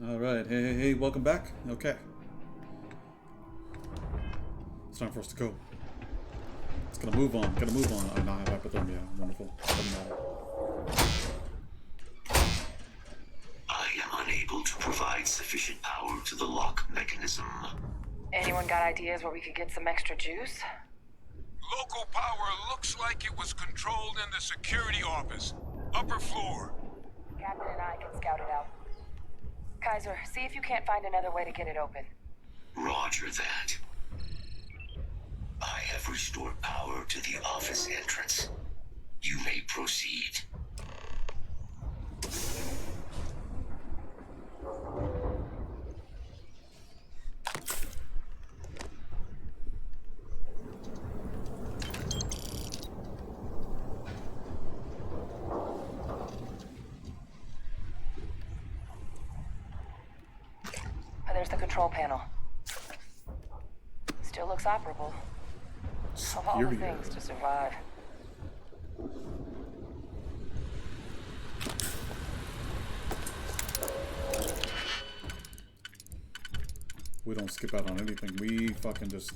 Alright, hey, welcome back. Okay. It's time for us to go. It's gonna move on, I now have hypothermia. Wonderful. Doesn't matter. I am unable to provide sufficient power to the lock mechanism. Anyone got ideas where we could get some extra juice? Local power looks like it was controlled in the security office. Upper floor. Captain and I can scout it out. Kaiser, see if you can't find another way to get it open. Roger that. I have restored power to the office entrance. You may proceed. There's the control panel. Still looks operable. Of all the things to survive. We don't skip out on anything. We fucking just...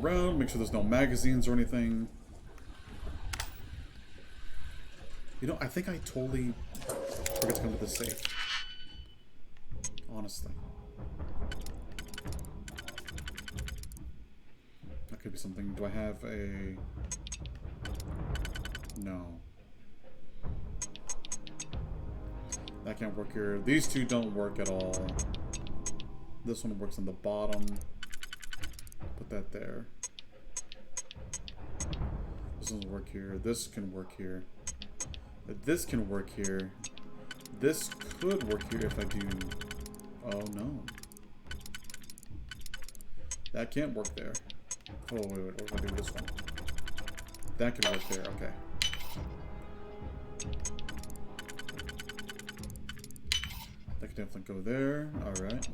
around, make sure there's no magazines or anything. You know, I think I totally forgot to come to this safe. Honestly. That could be something. Do I have a... No. That can't work here. These two don't work at all. This one works on the bottom. Put that there. This doesn't work here. This can work here. This can work here. This could work here if I do... Oh, no. That can't work there. Oh, wait. What if I do this one? That can work there. Okay. That can definitely go there. Alright.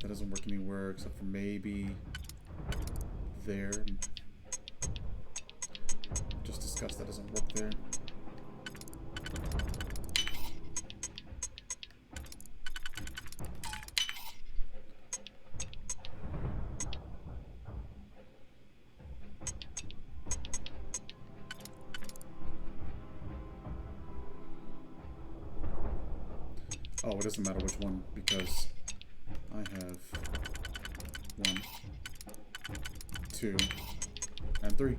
That doesn't work anywhere except for maybe... there. Just discussed that doesn't work there. Oh, it doesn't matter which one because I have 1, 2, and 3.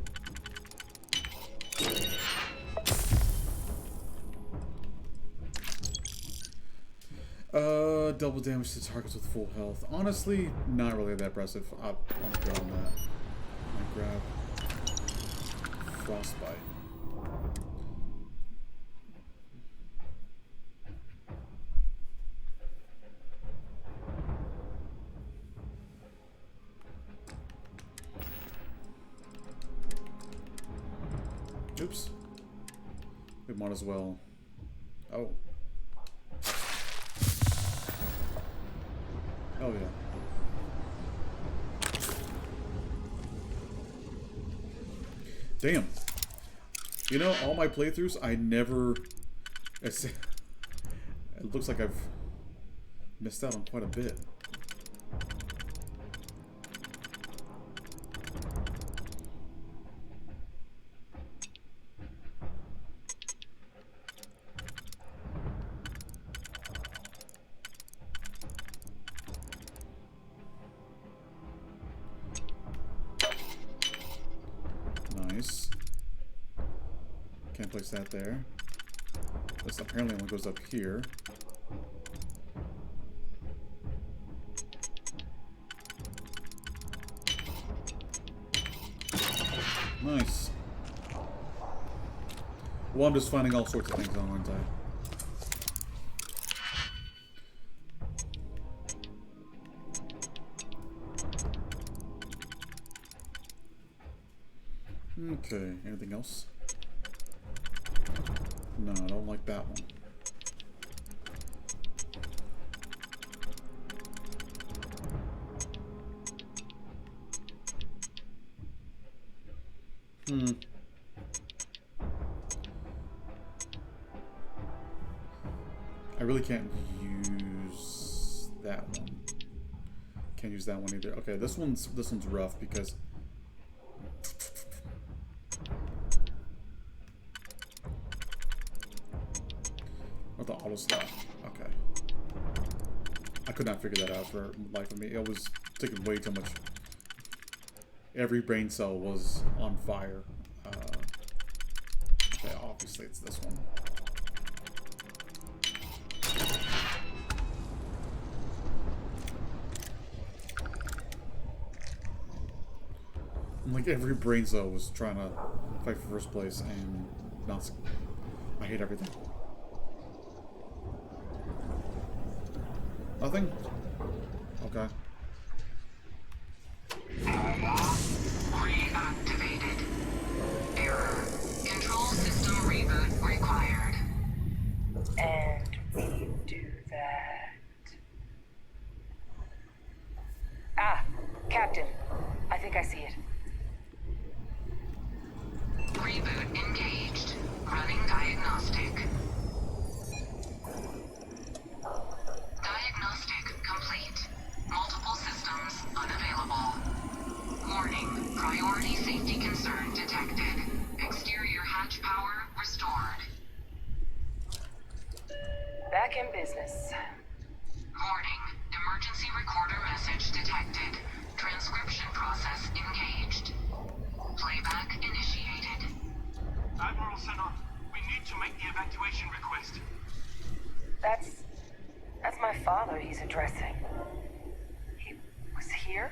Double damage to targets with full health. Honestly, not really that impressive. I'm good on that. I grab Frostbite. Oops. We might as well. Oh. Oh, yeah. Damn. You know, all my playthroughs, I never... It looks like I've missed out on quite a bit. Can't place that there. This apparently only goes up here. Nice. Well, I'm just finding all sorts of things on, aren't I? Okay, anything else? No, I don't like that one. I really can't use that one. Can't use that one either. Okay, this one's rough because what the auto slot. Okay. I could not figure that out for the life of me. It was taking way too much. Every brain cell was on fire. Okay, obviously it's this one. Like every brain cell was trying to fight for first place and not. I hate everything. Nothing? Okay. Reactivated. Error. Control system reboot required. And we do that. Ah, Captain. I think I see it. Reboot engaged. Running diagnostic. Diagnostic complete. Multiple systems unavailable. Warning. Priority safety concern detected. Exterior hatch power restored. Back in business. Warning. Emergency recorder message detected. Transcription process engaged. Playback initiated. Admiral Senna, we need to make the evacuation request. That's my father he's addressing. He was here?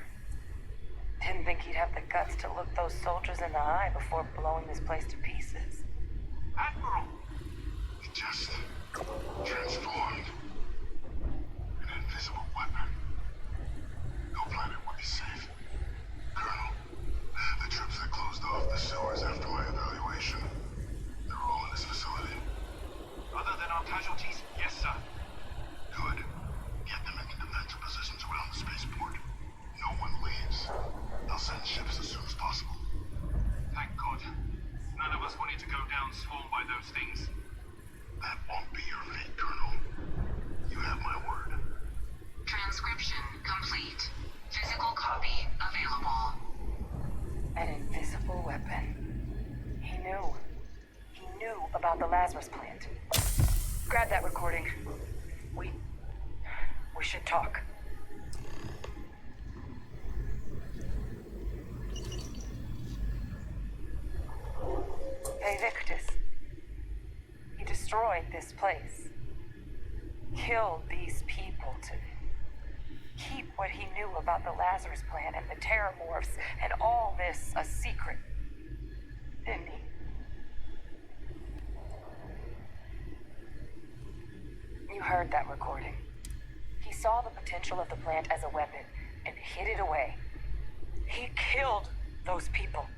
Didn't think he'd have the guts to look those soldiers in the eye before blowing this place to pieces. Admiral! It just transformed. An invisible weapon. No planet would be safe. Colonel, the troops that closed off the sewers after my evaluation, they're all in this facility. Other than our casualties, yes, sir. Good. Get them into defensive positions around the spaceport. No one leaves. They'll send ships as soon as possible. Thank God. None of us wanted to go down swarmed by those things. That won't be your fate, Colonel. You have my word. Transcription complete. Physical copy available. An invisible weapon. He knew. He knew about the Lazarus plant. Grab that recording. We should talk. Hey, Victus. He destroyed this place. Killed these people to keep what he knew about the Lazarus plant and the Terramorphs and all this a secret. Didn't he? You heard that recording. He saw the potential of the plant as a weapon and hid it away. He killed those people.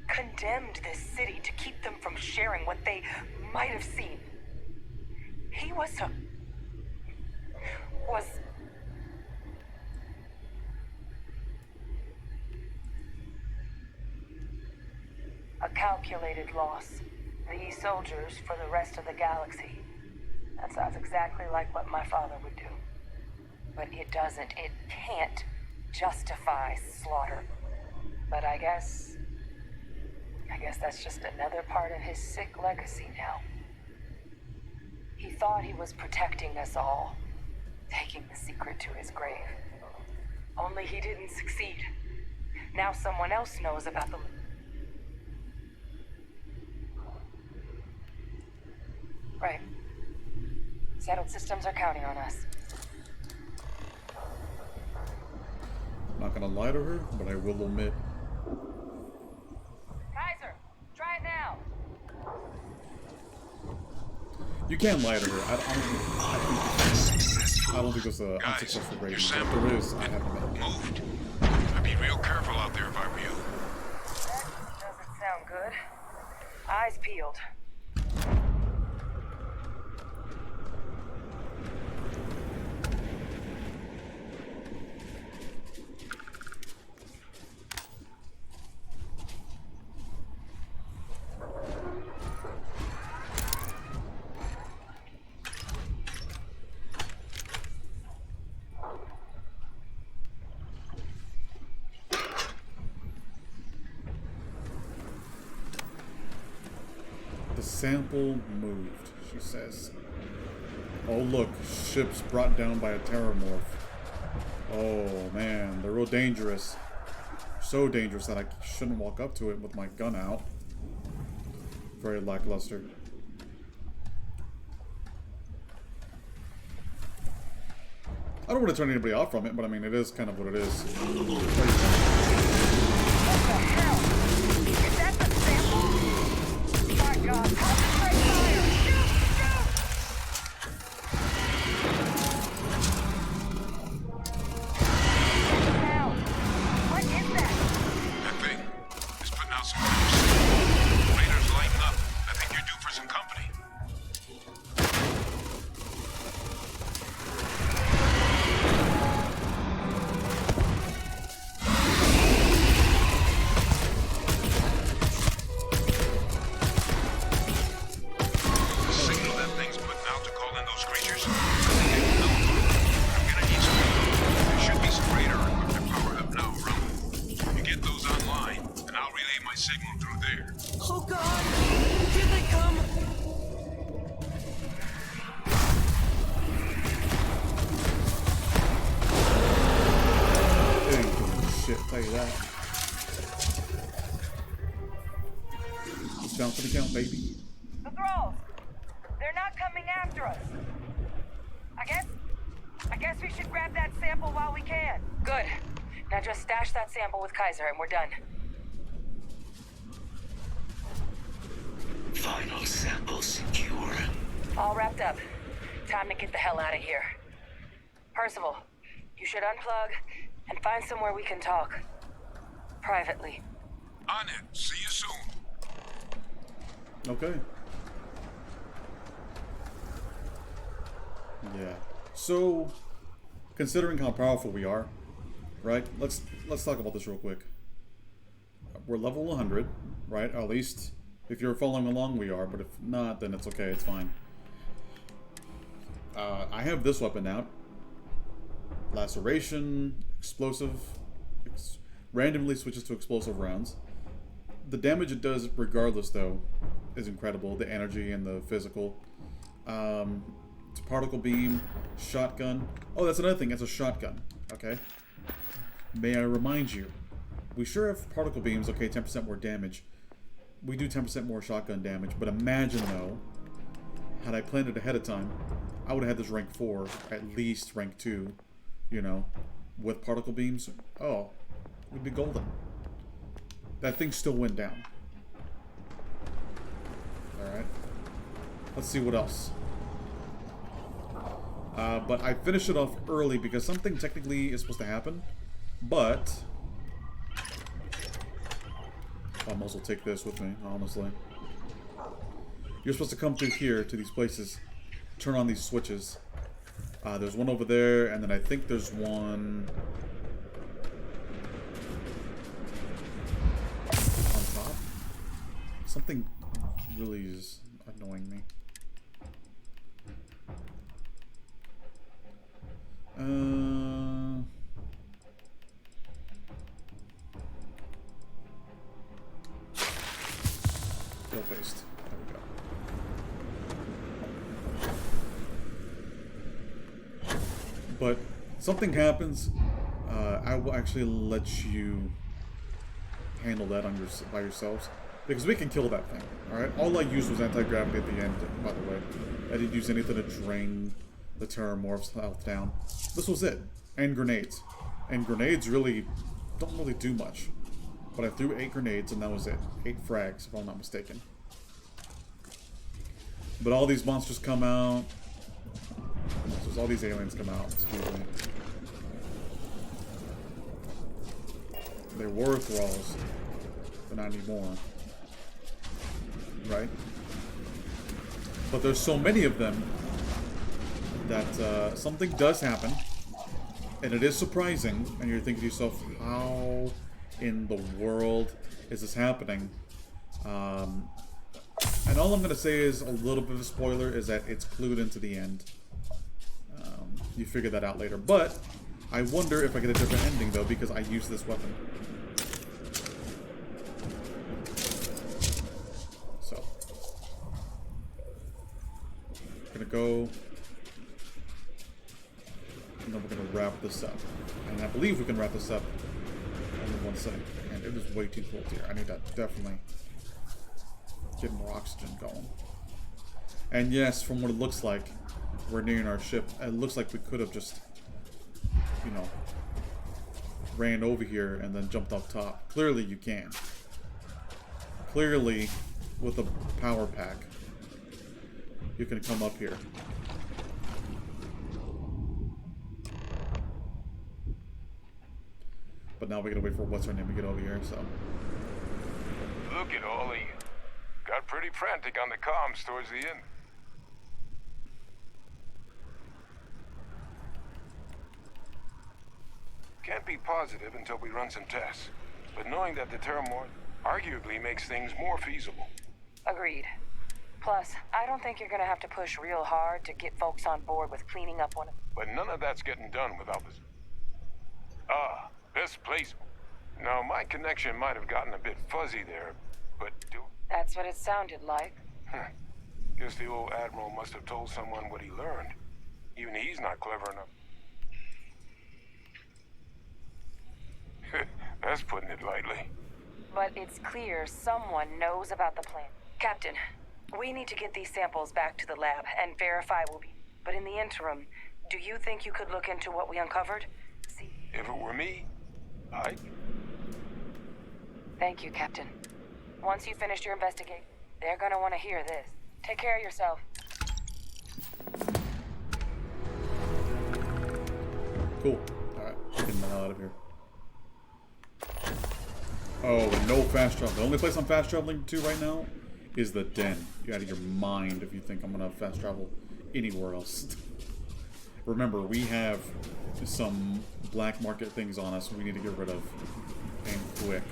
Condemned this city to keep them from sharing what they might have seen. He was a calculated loss. These soldiers for the rest of the galaxy. That sounds exactly like what my father would do. But it can't justify slaughter. But I guess that's just another part of his sick legacy now. He thought he was protecting us all, taking the secret to his grave. Only he didn't succeed. Now someone else knows about the... Right. Settled systems are counting on us. Not gonna lie to her, but I will admit. Kaiser, try it now. You can't lie to her. I don't think there's a unsuccessful rating. If there is, I haven't met. Moved. I'd be real careful out there if I were you. That doesn't sound good. Eyes peeled. Sample moved, she says. Oh look, ships brought down by a terramorph. Oh man, they're real dangerous. So dangerous that I shouldn't walk up to it with my gun out. Very lackluster. I don't want to turn anybody off from it, but I mean, it is kind of what it is. What the hell? Is that the sample? My God, concentrate fire! Shoot! Now, what is that? That thing is putting out some fires. Radar's lighting up. I think you're due for some company. Baby. The thralls! They're not coming after us! I guess we should grab that sample while we can. Good. Now just stash that sample with Kaiser and we're done. Final sample secure. All wrapped up. Time to get the hell out of here. Percival, you should unplug and find somewhere we can talk. Privately. On it. See you soon. Okay. Yeah. So, considering how powerful we are, right? Let's talk about this real quick. We're level 100, right? At least if you're following along, we are. But if not, then it's okay. It's fine. I have this weapon out. Laceration, explosive, randomly switches to explosive rounds. The damage it does, regardless, though, is incredible. The energy and the physical. It's a particle beam, shotgun. Oh, that's another thing. It's a shotgun. Okay. May I remind you, we sure have particle beams. Okay, 10% more damage. We do 10% more shotgun damage. But imagine, though, had I planned it ahead of time, I would have had this rank 4, at least rank 2, you know, with particle beams. Oh, we'd be golden. That thing still went down. Alright. Let's see what else. But I finished it off early because something technically is supposed to happen. But I might as well take this with me, honestly. You're supposed to come through here to these places, turn on these switches. There's one over there, and then I think there's one on top. Something really is annoying me. Fill paste. There we go. But something happens. I will actually let you handle that on by yourselves. Because we can kill that thing, alright? All I used was anti-gravity at the end, by the way. I didn't use anything to drain the Terramorph's health down. This was it. And grenades. And grenades really don't really do much. But I threw 8 grenades and that was it. 8 frags, if I'm not mistaken. But all these monsters come out. So all these aliens come out, excuse me. They were thralls, but not anymore. Right? But there's so many of them that something does happen. And it is surprising. And you're thinking to yourself, how in the world is this happening? And all I'm going to say is a little bit of a spoiler is that it's clued into the end. You figure that out later. But I wonder if I get a different ending, though, because I use this weapon. So. We're going to go. And then we're going to wrap this up. And I believe we can wrap this up in one second. And it is way too cold here. I need to definitely get more oxygen going. And yes, from what it looks like, we're nearing our ship. It looks like we could have just, you know, ran over here and then jumped up top. Clearly you can. Clearly, with a power pack, you can come up here. But now we gotta wait for what's her name to get over here, so. Look at all of you. Got pretty frantic on the comms towards the end. Can't be positive until we run some tests. But knowing that the Terramorph arguably makes things more feasible. Agreed. Plus, I don't think you're gonna have to push real hard to get folks on board with cleaning up one of... But none of that's getting done without this. Ah, this place. Now, my connection might have gotten a bit fuzzy there, but That's what it sounded like. Guess the old Admiral must have told someone what he learned. Even he's not clever enough. That's putting it lightly. But it's clear someone knows about the plan. Captain, we need to get these samples back to the lab and verify we'll be... But in the interim, do you think you could look into what we uncovered? See? If it were me, I'd... Thank you, Captain. Once you finish your investigation, they're gonna want to hear this. Take care of yourself. Cool. Alright, getting the hell out of here. Oh, and no fast travel. The only place I'm fast traveling to right now is the den. You're out of your mind if you think I'm gonna fast travel anywhere else. Remember, we have some black market things on us we need to get rid of. And quick.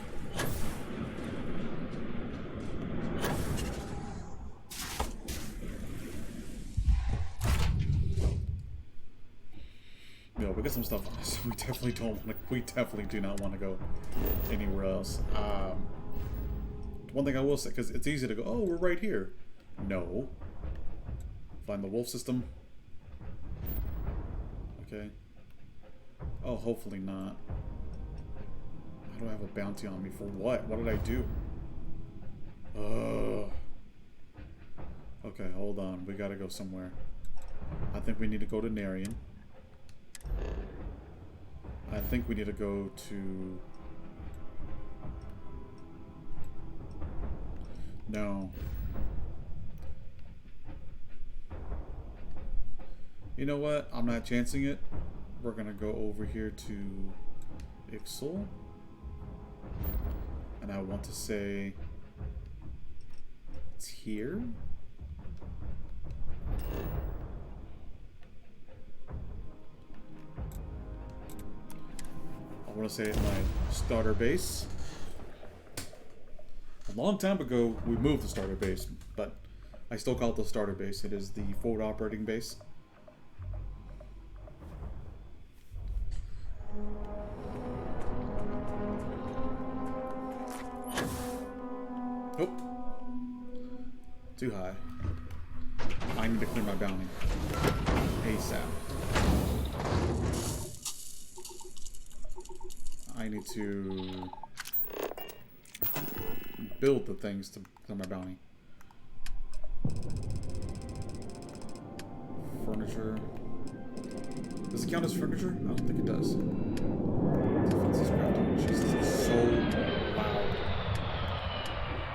No, we got some stuff on us. We definitely don't want to. We definitely do not want to go anywhere else. One thing I will say, because it's easy to go, oh, we're right here. No. Find the wolf system. Okay. Oh, hopefully not. How do I have a bounty on me for what? What did I do? Okay, hold on. We gotta go somewhere. I think we need to go to Narian. I think we need to go to... No. You know what? I'm not chancing it. We're gonna go over here to Ixel. And I want to say... It's here? I want to say my starter base. A long time ago, we moved the starter base, but I still call it the starter base. It is the forward operating base. Oh. Too high. I need to clear my bounty. ASAP. I need to build the things to clear my bounty. Furniture. Does it count as furniture? I don't think it does. Defenses crafting. Jesus, it's so loud.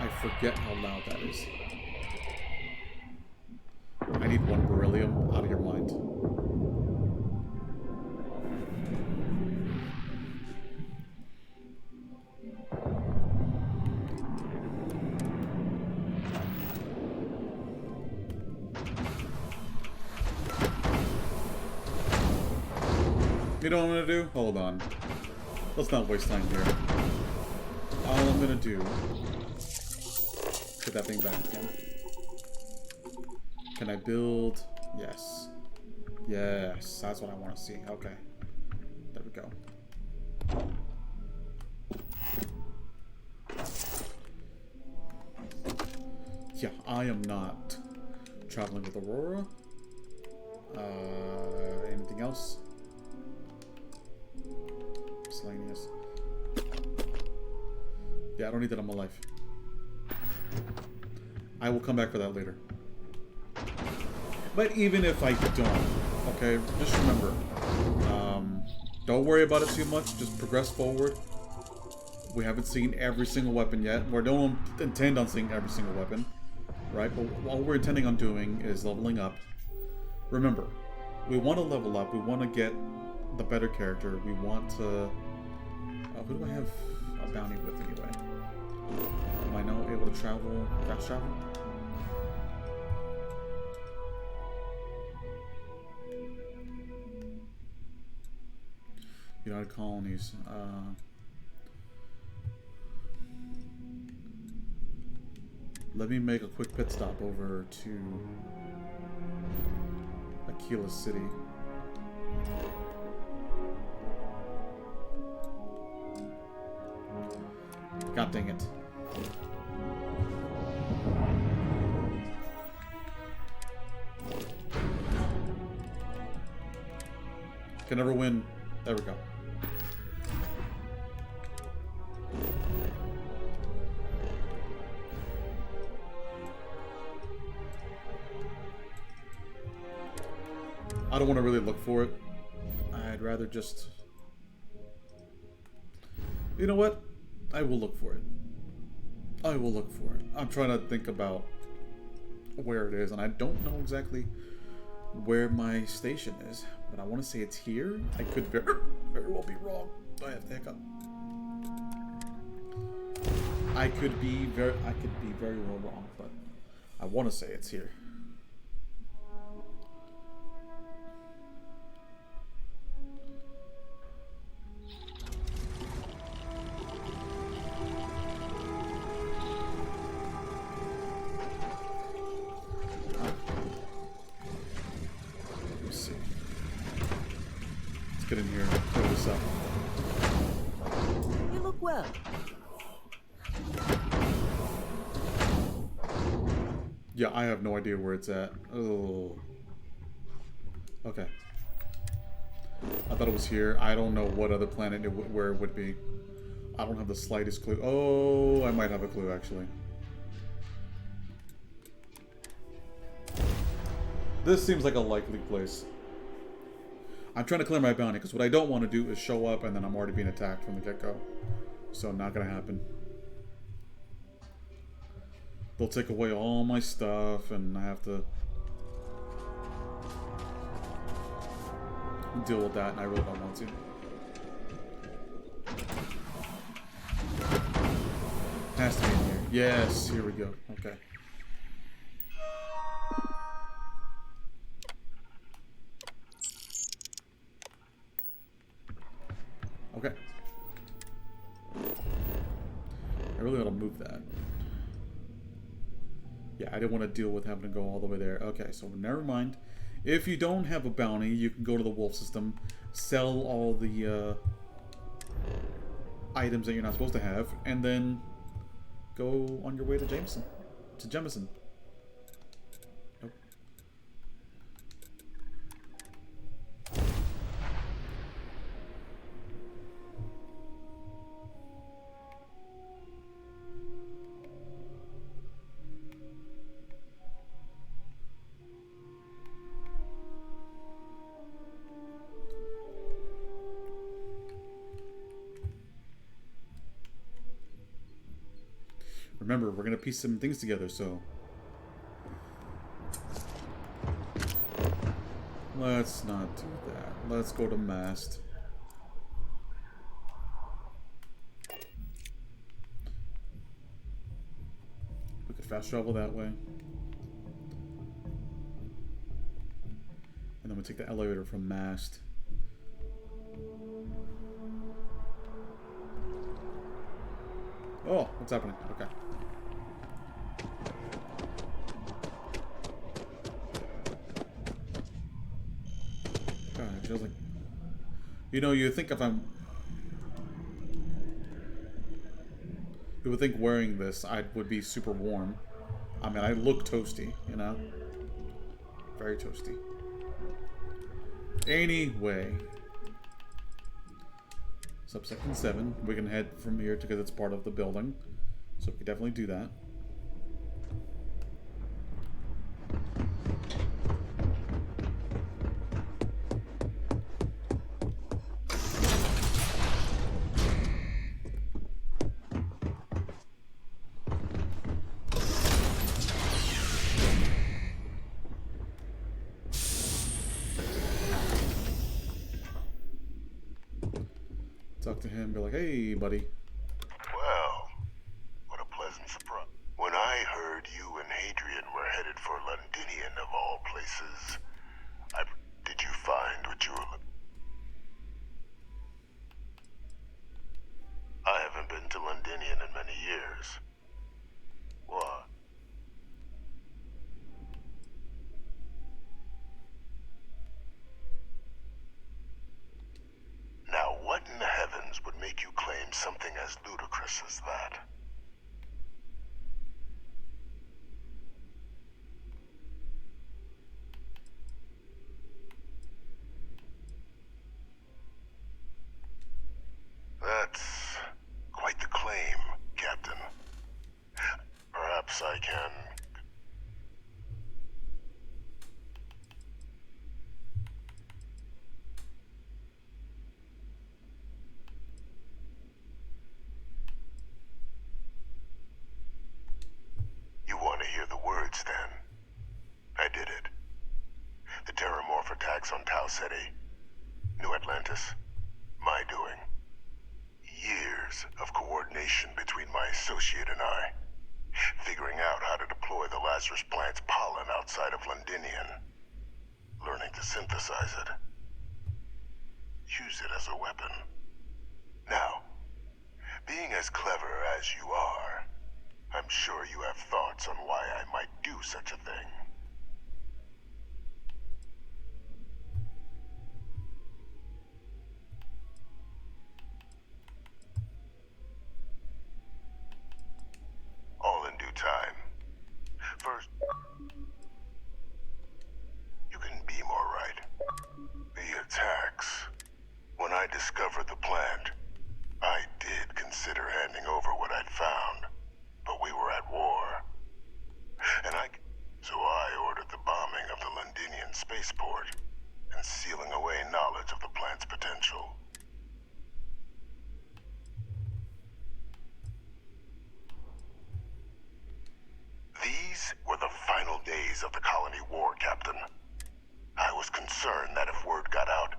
I forget how loud that is. I need one beryllium. Out of your mind. You know what I'm gonna do? Hold on. Let's not waste time here. All I'm gonna do... Put that thing back again. Can I build? Yes. Yes, that's what I want to see. Okay. There we go. Yeah, I am not traveling with Aurora. Anything else? Miscellaneous. Yeah, I don't need that on my life. I will come back for that later. But even if I don't, okay, just remember, don't worry about it too much. Just progress forward. We haven't seen every single weapon yet. We don't intend on seeing every single weapon, right? But all we're intending on doing is leveling up. Remember, we want to level up. We want to get the better character. We want to... who do I have a bounty with anyway? Am I now able to travel, fast travel? United Colonies. Let me make a quick pit stop over to Aquila City. God dang it. Can never win. There we go. I don't want to really look for it. I'd rather just... You know what? I will look for it. I will look for it. I'm trying to think about where it is, and I don't know exactly where my station is, but I want to say it's here. I could very well be wrong. I have to hiccup. I could be very well wrong, but I want to say it's here. Get in here and clear this up. You look well. Yeah, I have no idea where it's at. Oh. Okay. I thought it was here. I don't know what other planet where it would be. I don't have the slightest clue. Oh, I might have a clue actually. This seems like a likely place. I'm trying to clear my bounty, because what I don't want to do is show up and then I'm already being attacked from the get-go. So, not going to happen. They'll take away all my stuff, and I have to deal with that, and I really don't want to. Has to be in here. Yes, here we go. Okay. Okay. I really ought to move that. Yeah, I didn't want to deal with having to go all the way there. Okay, so never mind. If you don't have a bounty, you can go to the wolf system, sell all the items that you're not supposed to have, and then go on your way to Jameson. To Jemison. Nope. Remember, we're gonna piece some things together, so... Let's not do that. Let's go to mast. We could fast travel that way. And then we take the elevator from mast. Oh, what's happening? Okay. God, it feels like... You know, you think if I'm... You would think wearing this, I would be super warm. I mean, I look toasty, you know? Very toasty. Anyway. Subsection 7. We can head from here because it's part of the building. So we can definitely do that. Talk to him, be like, hey, buddy. Well, what a pleasant surprise. When I heard you and Hadrian were headed for Londinian of all places, did you find what you were I haven't been to Londinian in many years. What? Now, what in the heavens would make you claim something as ludicrous as that? That's quite the claim, Captain. Perhaps I can... You want to hear the words, then? I did it. The Terramorph attacks on Tau Ceti, New Atlantis, my doing. Years of coordination between my associate and I, figuring out how to deploy the Lazarus plant's pollen outside of Londinian, learning to synthesize it, use it as a weapon. Now, being as clever as you are, I'm sure you have thoughts on why I might do such a thing. All in due time. First, you couldn't be more right. The attacks. When I discovered the plant, I did consider handing over what I'd found, but we were at war. So I ordered the bombing of the Londinian spaceport and sealing away knowledge of the plant's potential. These were the final days of the colony war, Captain. I was concerned that if word got out,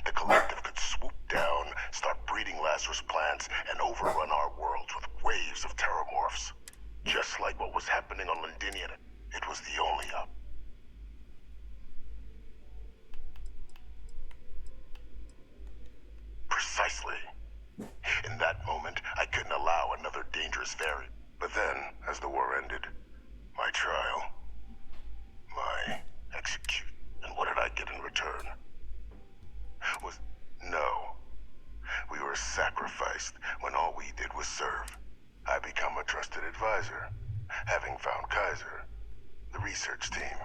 the collective could swoop down, start breeding Lazarus plants, and overrun our worlds with waves of terramorphs. Just like what was happening on Londinian, it was the only up. Precisely. In that moment, I couldn't allow another dangerous variant. But then, as the war ended, my trial, my execution, and what did I get in return? No. We were sacrificed when all we did was serve. I become a trusted advisor, having found Kaiser, the research team,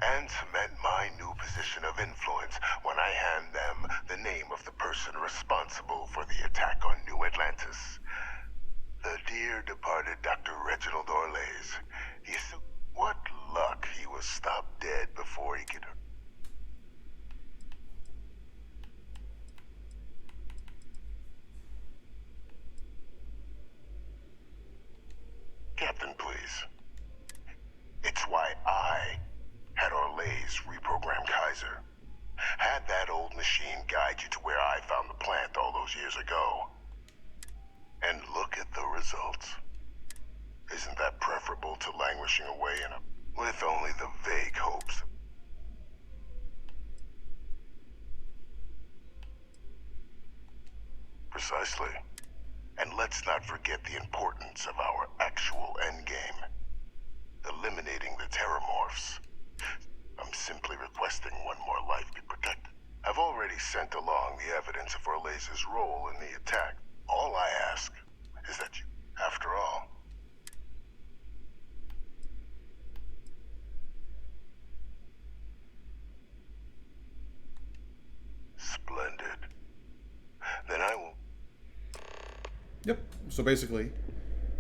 and cement my new position of influence when I hand them the name of the person responsible for the attack on New Atlantis. The dear departed Dr. Reginald Orlays. What luck he was stopped dead before he could... languishing away with only the vague hopes. Precisely. And let's not forget the importance of our actual endgame. Eliminating the terramorphs. I'm simply requesting one more life be protected. I've already sent along the evidence of Orleza's role in the attack. All I ask is that you, after all, splendid. Then I will. Yep. So basically,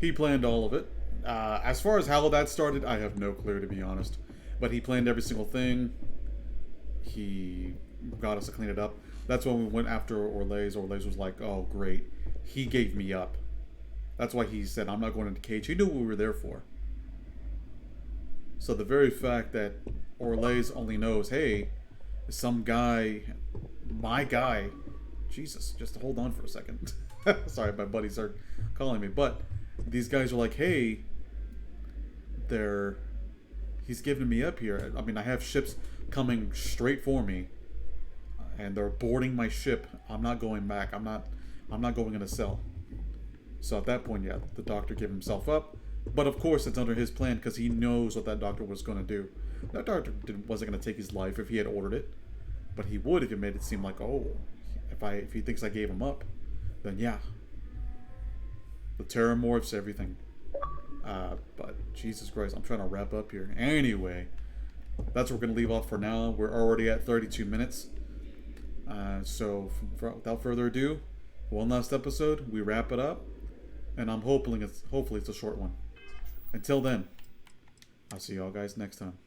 he planned all of it. As far as how that started, I have no clue, to be honest. But he planned every single thing. He got us to clean it up. That's when we went after Orlez. Orlez was like, oh, great. He gave me up. That's why he said, I'm not going into the cage. He knew what we were there for. So the very fact that Orlez only knows, hey, some guy, my guy, Jesus, just hold on for a second. Sorry, my buddies are calling me. But these guys are like, hey, he's giving me up here. I mean, I have ships coming straight for me, and they're boarding my ship. I'm not going back. I'm not going in a cell. So at that point, yeah, the doctor gave himself up. But of course, it's under his plan because he knows what that doctor was going to do. That doctor wasn't going to take his life if he had ordered it, but he would if it made it seem like, oh, if he thinks I gave him up, then yeah, the terramorphs, everything. But Jesus Christ, I'm trying to wrap up here. Anyway, that's where we're going to leave off for now. We're already at 32 minutes. So without further ado, one last episode, we wrap it up, and I'm hopefully it's a short one. Until then, I'll see y'all guys next time.